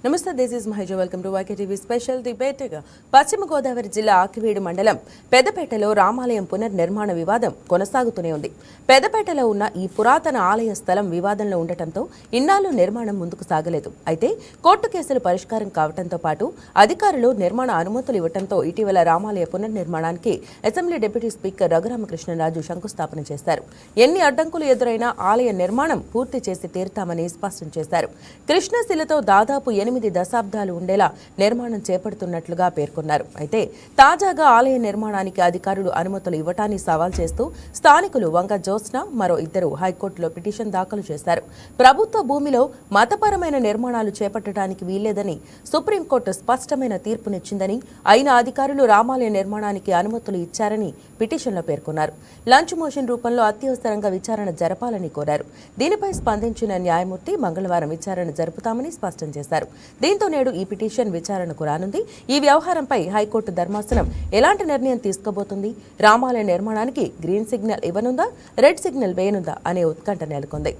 నమస్తే, this is Maheja. Welcome to YKTV special debate. Paschima Godavari జిల్లా ఆకివీడు మండలం పెద్దపేటలో రామాలయం పునర్నిర్మాణ వివాదం కొనసాగుతూనే ఉంది. పెద్దపేటలో ఉన్న ఈ పురాతన ఆలయ స్థలం వివాదంలో ఉండటంతో ఇన్నాళ్లు నిర్మాణం ముందుకు సాగలేదు. అయితే కోర్టు కేసులు పరిష్కారం కావడంతో పాటు అధికారులు నిర్మాణ అనుమతులు ఇవ్వడంతో ఇటీవల రామాలయ పునర్నిర్మాణానికి అసెంబ్లీ డిప్యూటీ స్పీకర్ రఘురామకృష్ణరాజు శంకుస్థాపన చేశారు. ఎన్ని అడ్డంకులు ఎదురైనా ఆలయ నిర్మాణం పూర్తి చేసి తీరుతామని స్పష్టం చేశారు. కృష్ణశిలతో దాదాపు 8 దశాబ్దాలు ఉండేలా నిర్మాణం చేపడుతున్నట్లుగా పేర్కొన్నారు. అయితే తాజాగా ఆలయ నిర్మాణానికి అధికారులు అనుమతులు ఇవ్వటాన్ని సవాల్ చేస్తూ స్థానికులు వంగ జ్యోత్స్న మరో ఇద్దరు హైకోర్టులో పిటిషన్ దాఖలు చేశారు. ప్రభుత్వ భూమిలో మతపరమైన నిర్మాణాలు చేపట్టడానికి వీల్లేదని సుప్రీంకోర్టు స్పష్టమైన తీర్పునిచ్చిందని, అయినా అధికారులు రామాలయ నిర్మాణానికి అనుమతులు ఇచ్చారని పిటిషన్లో పేర్కొన్నారు. లంచ్ మోషన్ రూపంలో అత్యవసరంగా విచారణ జరపాలని కోరారు. దీనిపై స్పందించిన న్యాయమూర్తి మంగళవారం విచారణ జరుపుతామని స్పష్టం చేశారు. దీంతో నేడు ఈ పిటిషన్ విచారణకు రానుంది. ఈ వ్యవహారంపై హైకోర్టు ధర్మాసనం ఎలాంటి నిర్ణయం తీసుకోబోతుంది? రామాలయ నిర్మాణానికి గ్రీన్ సిగ్నల్ ఇవ్వనుందా, రెడ్ సిగ్నల్ వేయనుందా అనే ఉత్కంఠ నెలకొంది.